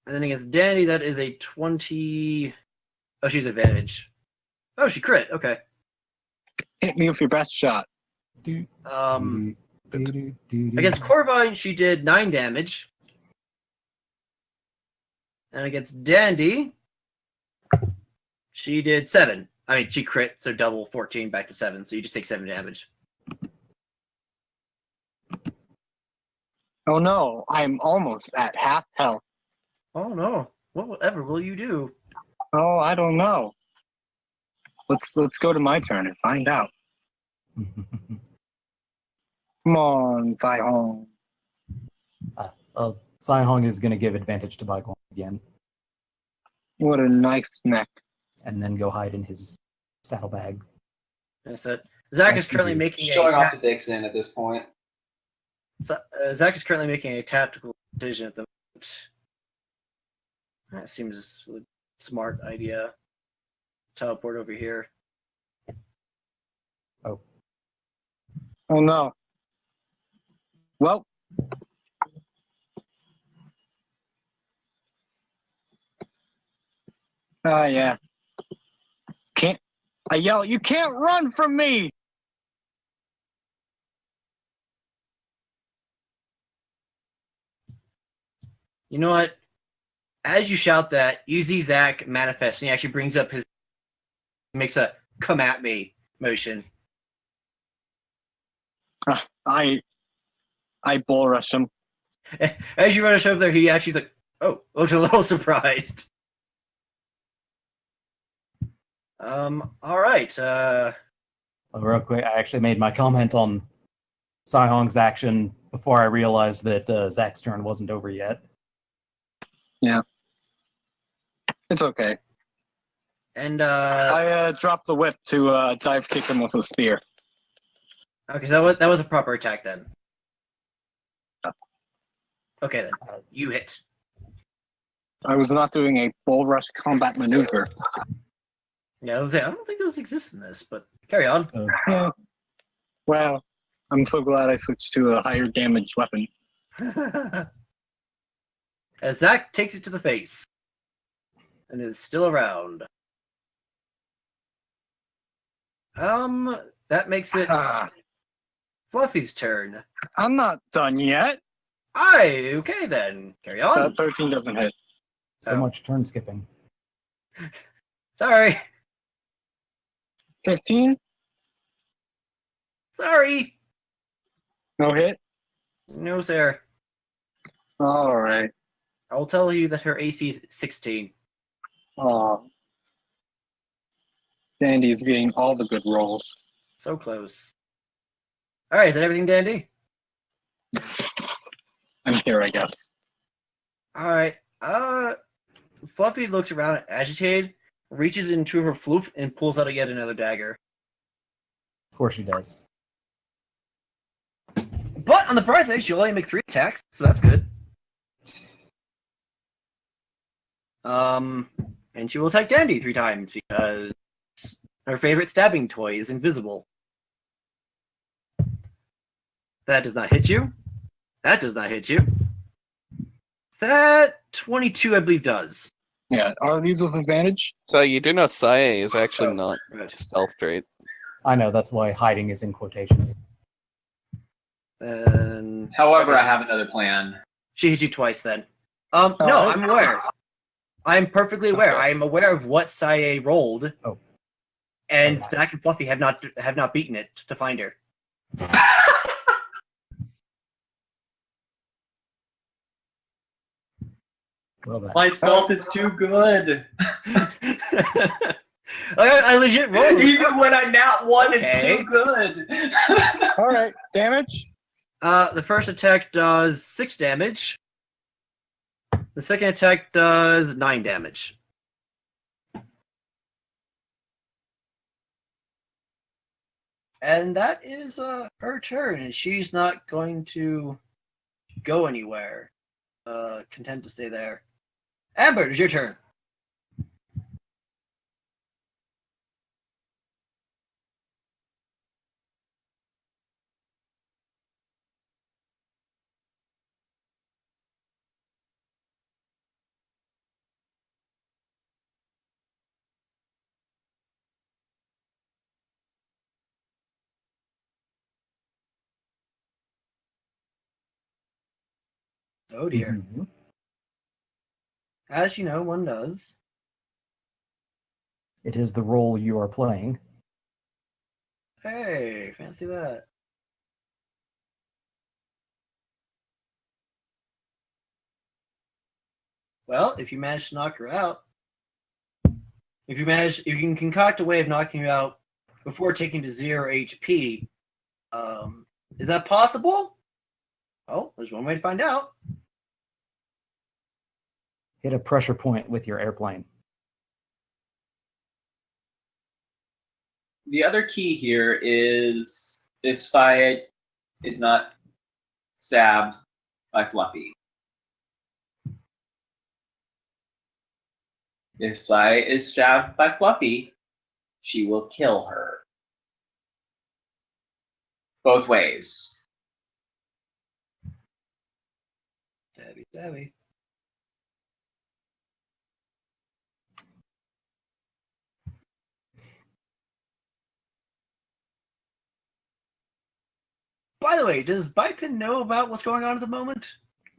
And then against Danny, that is a 20. Oh, she's advantage. Oh, she crit. Okay. Hit me with your best shot. Against Corvine, she did 9 damage. And against Dandy, she did 7. I mean, she crit, so double 14 back to 7. So you just take 7 damage. Oh no, I'm almost at half health. Oh no. Whatever will you do? Oh, I don't know. Let's go to my turn and find out. Come on, Sai-Hong. Sai-Hong is going to give advantage to Bygone again, What a nice neck. and then go hide in his saddlebag. That's it. Zach is Thank currently you. making Showing off a to Vixen at this point. Zach is currently making a tactical decision at the moment. That seems a smart idea. Teleport over here. Oh no. Well. Ah, yeah. I yell, you can't run from me! You know what? As you shout that, you see Zach manifest, and he actually brings up makes a "come at me" motion. I bull rush him. As you rush over there, he actually's like, "Oh," looks a little surprised. All right. Real quick, I actually made my comment on Sai-Hong's action before I realized that Zach's turn wasn't over yet. Yeah. It's okay. And I dropped the whip to dive kick him with a spear. okay, so that was a proper attack then. Okay then, you hit. I was not doing a bull rush combat maneuver. Yeah, I don't think those exist in this, but carry on. Yeah. Wow. I'm so glad I switched to a higher damage weapon. As Zach takes it to the face and is still around. That makes it Fluffy's turn. I'm not done yet. Aye, okay then. Carry on. 13 doesn't hit. So much turn skipping. Sorry. 15? Sorry. No hit? No, sir. Alright. I'll tell you that her AC is 16. Aw. Dandy's getting all the good rolls. So close. Alright, is that everything, Dandy? I'm here, I guess. Alright. Fluffy looks around agitated, reaches into her floof, and pulls out yet another dagger. Of course she does. But on the bright side, she'll only make 3 attacks, so that's good. And she will attack Dandy 3 times because her favorite stabbing toy is invisible. That does not hit you. That does not hit you. That 22, I believe, does. Yeah, are these with advantage? So you do know Sae is actually not Right. stealth trait. I know, that's why hiding is in quotations. Then However, I have another plan. she hit you twice then. No, I'm aware. I'm perfectly aware. Okay. I am aware of what Sae rolled. Oh. And Okay. Zach and Fluffy have not beaten it to find her. Well, then. My stealth is too good. I legit rolled. Even when I nat one, Okay. it's too good. Alright, damage? The first attack does 6 damage. The second attack does 9 damage. And that is her turn, and she's not going to go anywhere. Content to stay there. Amber, it's your turn. Oh dear. Mhm. As you know, one does. It is the role you are playing. Hey, fancy that. Well, if you manage to knock her out, if you can concoct a way of knocking her out before taking to 0 HP, is that possible? Oh, there's one way to find out. Hit a pressure point with your airplane. The other key here is if Syed is not stabbed by Fluffy. If Syed is stabbed by Fluffy, she will kill her. Both ways. Stabby. By the way, does Bipin know about what's going on at the moment?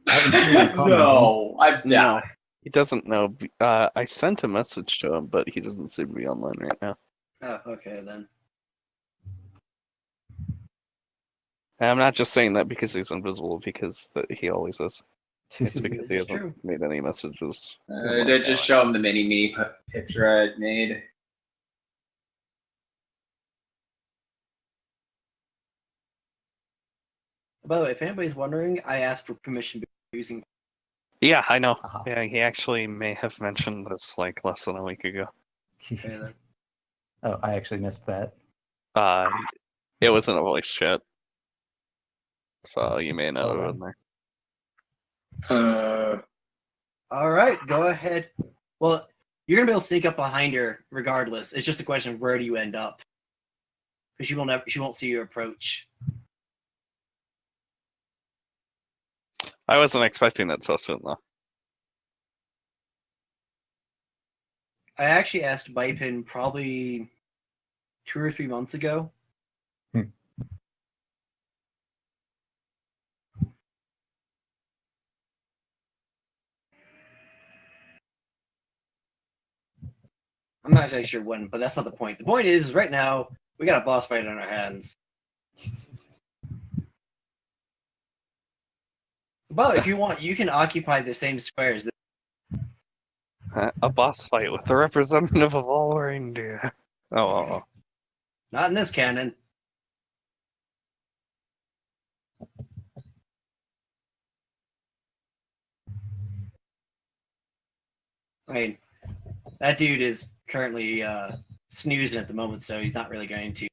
I haven't seen him commenting. No, I doubt No. it. He doesn't know. I sent a message to him, but he doesn't seem to be online right now. Oh, okay then. And I'm not just saying that because he's invisible, because he always is. It's because This he is hasn't true. made any messages. I did just show him the mini-me picture I made. By the way, if anybody's wondering, I asked for permission before using. Yeah, I know. Uh-huh. Yeah, he actually may have mentioned this like less than a week ago. Okay, then. Oh, I actually missed that. It was in a voice chat, so you may not have Alright. been there. All right, go ahead. Well, you're gonna be able to sneak up behind her regardless. It's just a question of where do you end up, because she won't see you approach. I wasn't expecting it so soon, though. I actually asked Bipin probably 2 or 3 months ago. I'm not exactly sure when, but that's not the point. The point is, right now, we got a boss fight on our hands. But if you want, you can occupy the same squares. A boss fight with the representative of all reindeer. Oh. Not in this canon. I mean, that dude is currently snoozing at the moment, so he's not really going to.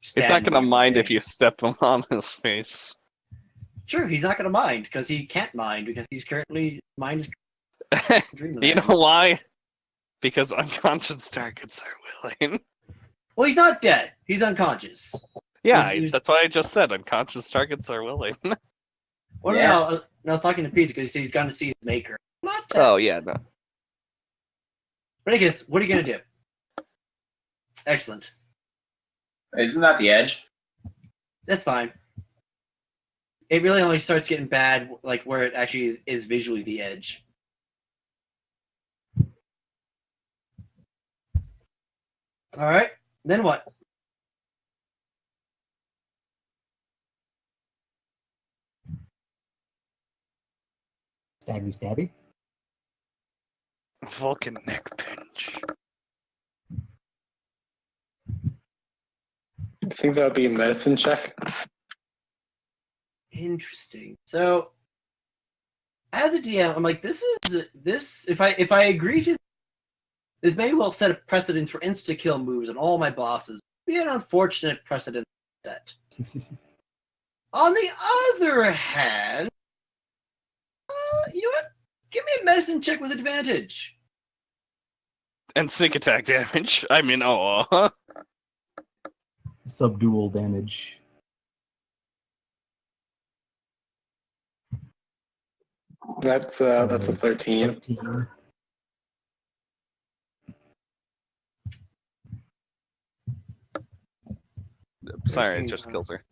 He's not gonna mind if you step him on his face. True, he's not going to mind because he can't mind because he's currently mind is dreaming. You know why? Because unconscious targets are willing. Well, he's not dead. He's unconscious. Yeah, He's- that's what I just said. Unconscious targets are willing. Well, Yeah. no, I was talking to Pete because he's going to see his maker. Not dead. Oh yeah, no. But I guess, what are you going to do? Excellent. Isn't that the edge? That's fine. It really only starts getting bad like where it actually is visually the edge. All right. Then what? Stabby. Vulcan neck pinch. I think that would be a medicine check. Interesting. So, as a DM, I'm like, this. If I agree to this, may well set a precedent for insta kill moves on all my bosses. Be an unfortunate precedent set. On the other hand, you know what? Give me a medicine check with advantage. And sneak attack damage. I mean, Subdual damage. That's a 13. 13. Sorry, it just kills her.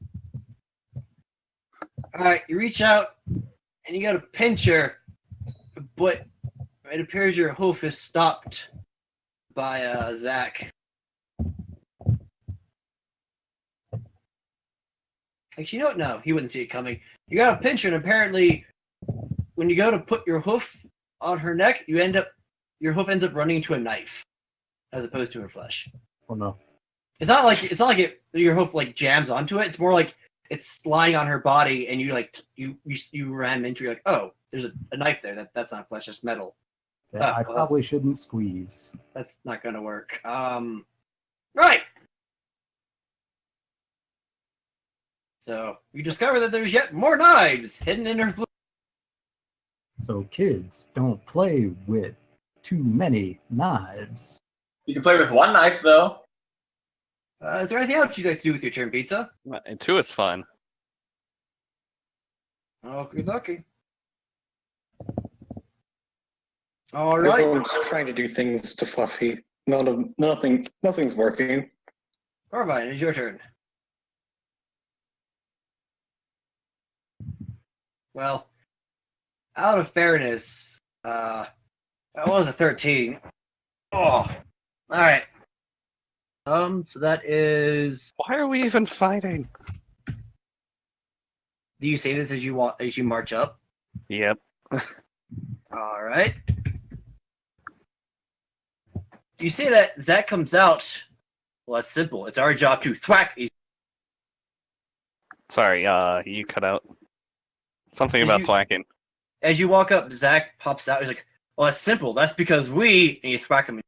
All right, you reach out and you got to pinch her, but it appears your hoof is stopped by Zach. Actually, you know what? No, he wouldn't see it coming. You got to pinch her, and apparently, when you go to put your hoof on her neck, your hoof ends up running into a knife, as opposed to her flesh. Oh no. It's not like your hoof like jams onto it. It's more like it's sliding on her body, and you ram into. You're like, oh, there's a knife there. That's not flesh. That's metal. That I well, probably shouldn't squeeze. That's not gonna work. Right. So you discover that there's yet more knives hidden in her. So kids, don't play with too many knives. You can play with one knife though. Is there anything else you'd like to do with your turn, pizza? And 2 is fine. Okay, lucky. All right. Everyone's trying to do things to Fluffy. Nothing's working. Carbine, it's your turn. Well, out of fairness, that was a 13. Oh, all right. So that is. Why are we even fighting? Do you say this as you march up? Yep. All right. You say that Zach comes out. Well, that's simple. It's our job to thwack. Sorry, you cut out. Something Did about you- thwacking. As you walk up, Zach pops out. He's like, "Well, that's simple. That's because we." And you thwack him.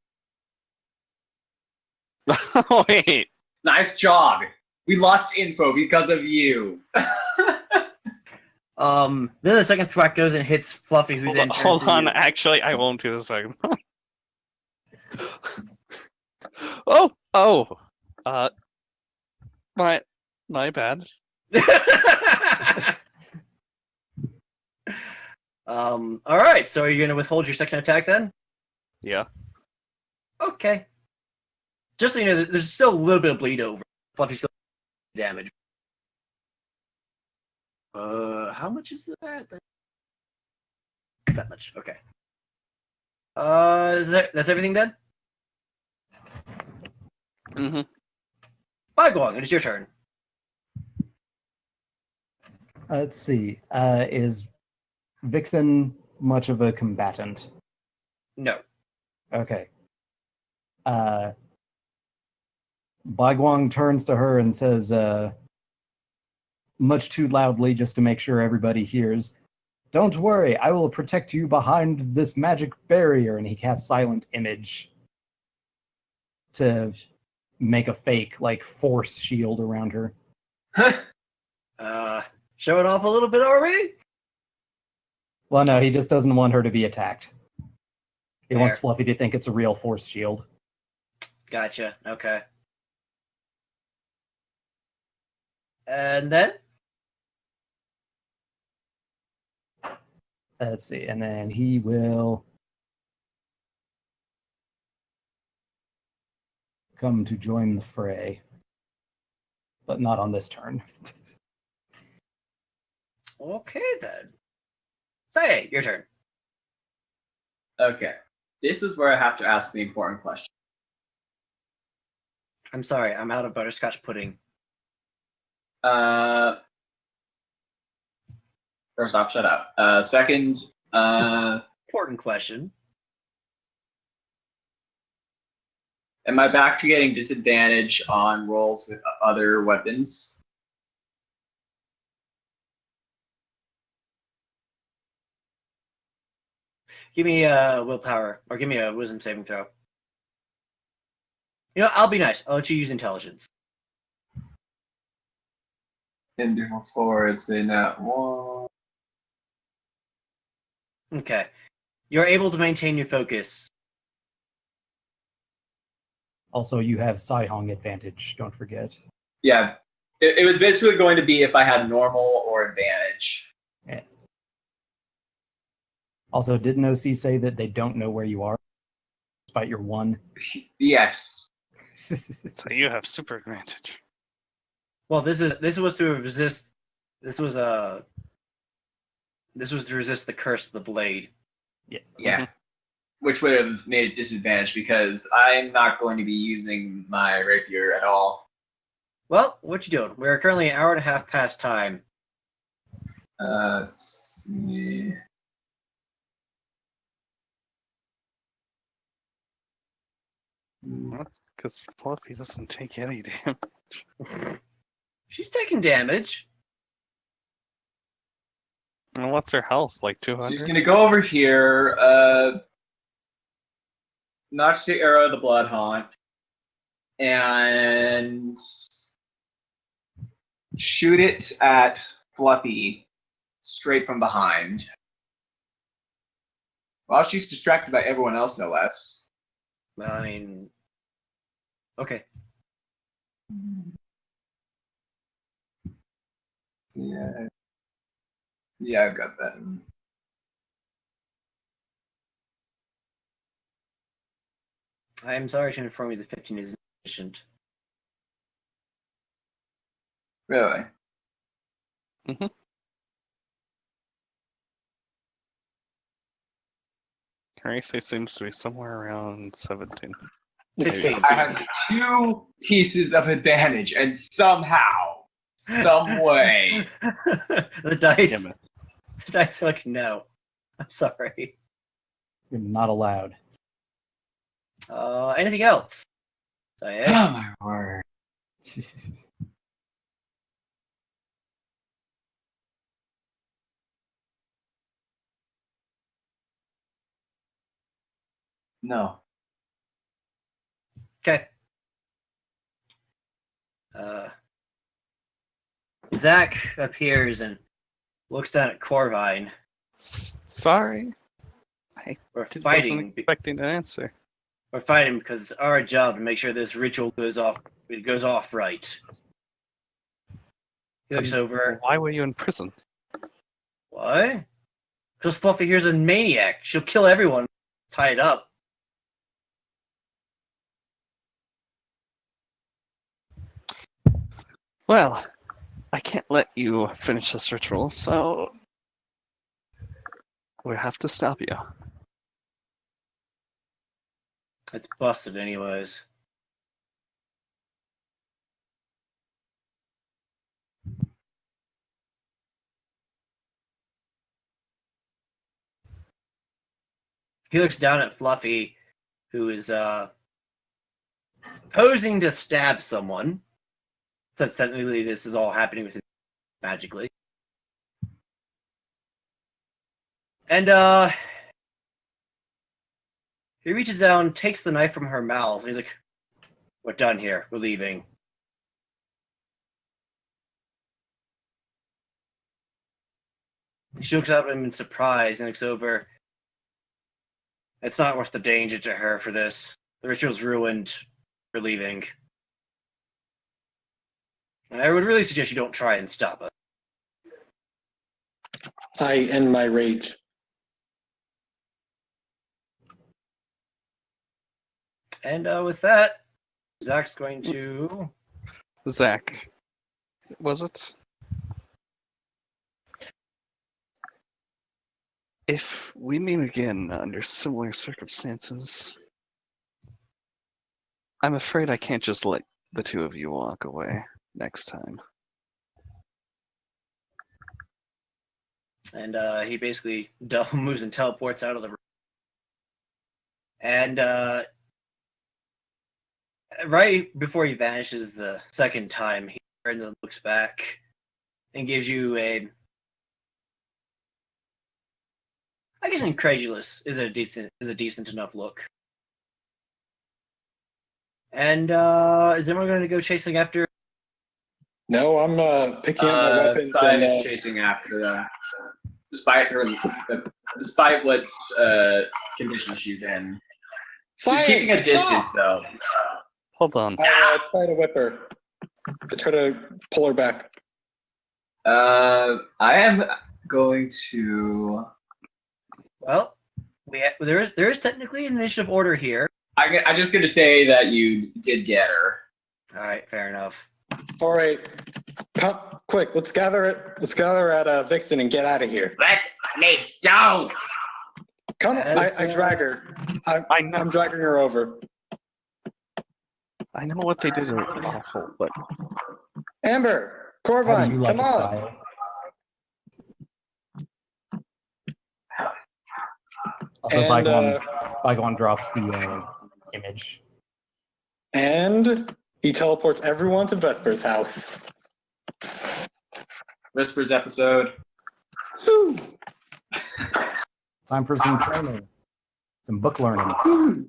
Wait. Nice job. We lost info because of you. Then the second thwack goes and hits Fluffy, who then turns Hold on. into- Actually, I won't do the second one. Oh. My bad. All right. So are you gonna withhold your second attack then? Yeah. Okay. Just so you know, there's still a little bit of bleed over. Fluffy still damage. How much is that? That much. Okay. That's everything then? Mm-hmm. Bagwong, it is your turn. Let's see. Is Vixen much of a combatant? No. Okay. Baiguang turns to her and says, much too loudly just to make sure everybody hears, "Don't worry, I will protect you behind this magic barrier." And he casts Silent Image to make a fake, like, force shield around her. Showing off a little bit, are we? Well, no, he just doesn't want her to be attacked. He wants Fair. Fluffy to think it's a real force shield. Gotcha. Okay. And then? Let's see, and then he will come to join the fray, but not on this turn. Okay, then. Say, your turn. Okay. This is where I have to ask the important question. I'm sorry, I'm out of butterscotch pudding. First off, shut up. Second, Important question. am I back to getting disadvantage on rolls with other weapons? Give me a willpower, or give me a wisdom saving throw. You know, I'll be nice. I'll let you use intelligence. And before it's in that one. Okay. You're able to maintain your focus. Also, you have Saihong advantage, don't forget. Yeah. It was basically going to be if I had normal or advantage. Also, didn't OC say that they don't know where you are, despite your 1? Yes. So you have super advantage. Well, this was to resist. This was to resist the curse of the blade. Yes. Yeah. Which would have made it disadvantage because I'm not going to be using my rapier at all. Well, what you doing? We're currently an hour and a half past time. Let's see. That's because Fluffy doesn't take any damage. She's taking damage. And what's her health? Like She's 200? gonna go over here, notch the arrow of the blood haunt, and shoot it at Fluffy straight from behind. While she's distracted by everyone else, no less. Well, I mean, okay. Yeah. Yeah, I've got that. I am sorry to inform you the 15 is insufficient. Really? Carace seems to be somewhere around 17. It's 16. 16. I have 2 pieces of advantage, and somehow, some way, the dice. Damn it. The dice are like, no. I'm sorry. You're not allowed. Anything else? So, oh yeah. my word. No. Okay. Zach appears and looks down at Corvine. Sorry. We're Wasn't fighting. expecting an answer. We're fighting because it's our job to make sure this ritual goes off. It goes off right. He looks over. Why were you in prison? What? Because Fluffy here's a maniac. She'll kill everyone tied up. Well, I can't let you finish this ritual, so we have to stop you. It's busted, anyways. He looks down at Fluffy, who is posing to stab someone. So technically, this is all happening with him magically. And he reaches down, takes the knife from her mouth. He's like, "We're done here. We're leaving." She looks up at him in surprise and looks over. It's not worth the danger to her for this. The ritual's ruined. We're leaving. And I would really suggest you don't try and stop us. I end my rage. And with that, Zach's going to... Zach, was it? If we meet again under similar circumstances, I'm afraid I can't just let the two of you walk away next time. And he basically moves and teleports out of the room. And right before he vanishes the second time, he turns and looks back and gives you a... I guess incredulous is a decent enough look. And is anyone going to go chasing after? No, I'm picking up my weapons. Stein And, is chasing after them, despite despite what condition she's in. She's keeping a distance, though. Hold on. I try to whip her. I try to pull her back. I am going to. Well, there is technically an initiative order here. I'm just going to say that you did get her. All right, fair enough. All right, come quick. Let's gather it. Let's gather at Vixen and get out of here. Let me go. Come, As, I drag her. I'm dragging her over. I know what they did is awful, but Amber, How do Corvine, you like come it, on. Silas? Also, And, Bygone drops the image. And he teleports everyone to Vesper's house. Vespers episode. Woo! Time for some training, some book learning. Woo!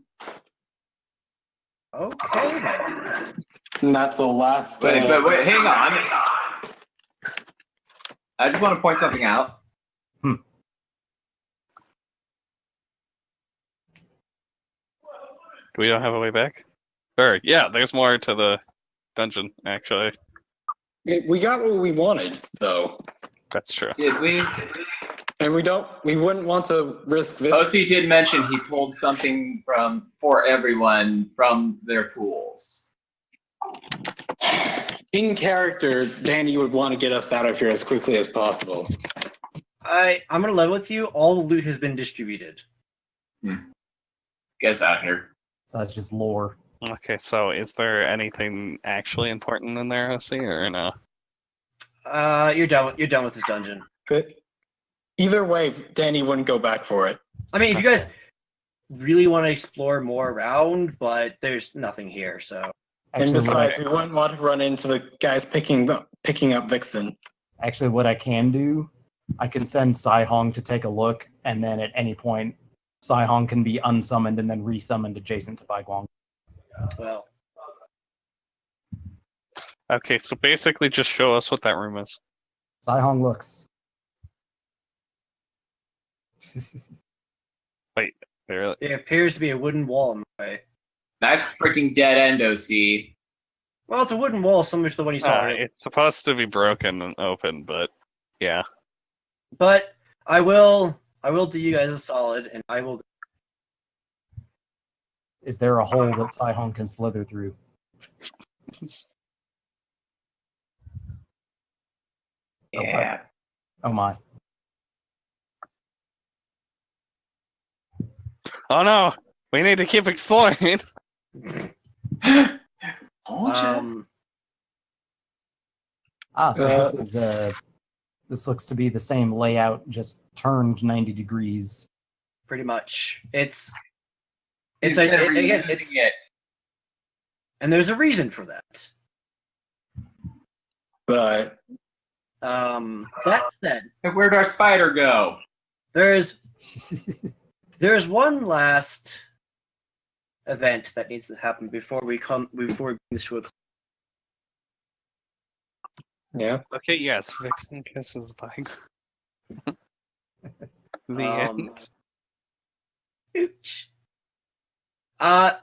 Okay then. And that's the last. Wait, hang on. I just want to point something out. We don't have a way back? Or, yeah, there's more to the dungeon, actually. We got what we wanted, though. That's true. Did we? And we wouldn't want to risk this. OC did mention he pulled something for everyone from their pools. In character, Danny would want to get us out of here as quickly as possible. I'm gonna level with you. All the loot has been distributed. Get us out here. So that's just lore. Okay, so is there anything actually important in there, OC, or no? You're done with this dungeon. But either way, Danny wouldn't go back for it. I mean, if you guys really want to explore more around, but there's nothing here, so. And Actually, besides, we wouldn't want to run into the guys picking up Vixen. Actually, what I can do, I can send Sai-Hong to take a look, and then at any point, Sai-Hong can be unsummoned and then resummoned adjacent to Baiguang. Well, Okay, so basically just show us what that room is. Sai-Hong looks. Really? it appears to be a wooden wall in the way. Nice freaking dead end, OC. Well, it's a wooden wall similar to the one you saw. It's supposed to be broken and open, but yeah. But I will do you guys a solid, and I will. Is there a hole that Sai-Hong can slither through? Yeah. Oh my. Oh no! We need to keep exploring! Um, So this looks to be the same layout, just turned 90 degrees. pretty much. It's He's again, never it's using it. and there's a reason for that. But That said, Where'd our spider go? there's one last event that needs to happen before we bring this to a close. yeah, Okay, yes, Vixen kisses by. The end. Ooch. Hold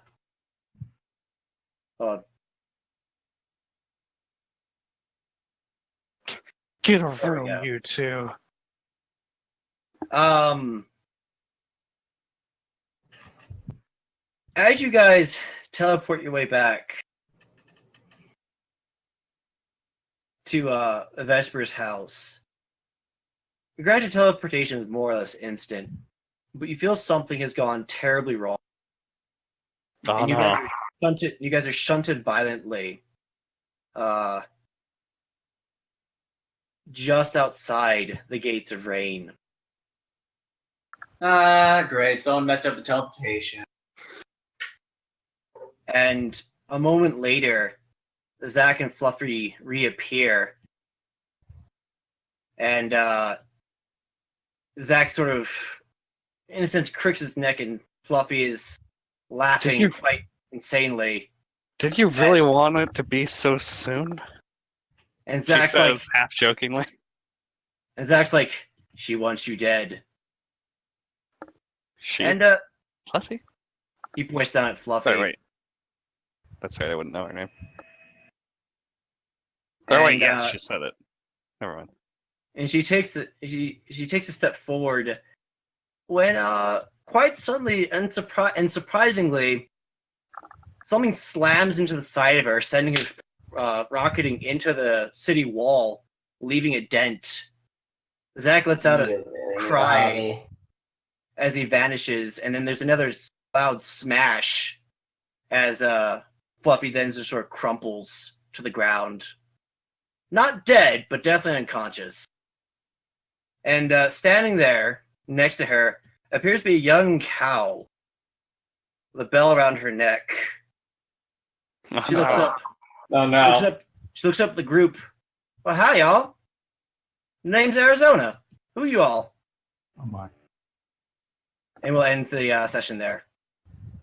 on. Get a There we room, go. you two. As you guys teleport your way back to Vesper's house, granted teleportation is more or less instant, but you feel something has gone terribly wrong. Oh And you no. guys are shunted violently. Just outside the gates of rain. Ah, great. Someone messed up the teleportation. And a moment later, Zach and Fluffy reappear. And Zach sort of, in a sense, cricks his neck, and Fluffy is laughing you- quite insanely. Did you really want it to be so soon? And She Zach's says like, half jokingly. she wants you dead. She. And Fluffy? he points down at Fluffy. Oh, right. That's right, I wouldn't know her name. Oh, wait, And, yeah, she said it. Never mind. and she takes a step forward when quite suddenly and surprisingly something slams into the side of her, sending her rocketing into the city wall, leaving a dent. Zach lets out a cry as he vanishes, and then there's another loud smash as Fluffy then just sort of crumples to the ground. Not dead, but definitely unconscious. And standing there next to her appears to be a young cow with a bell around her neck. She looks up. Oh no. She looks up at the group. Well, hi, y'all. Name's Arizona. Who are you all? Oh my. And we'll end the session there.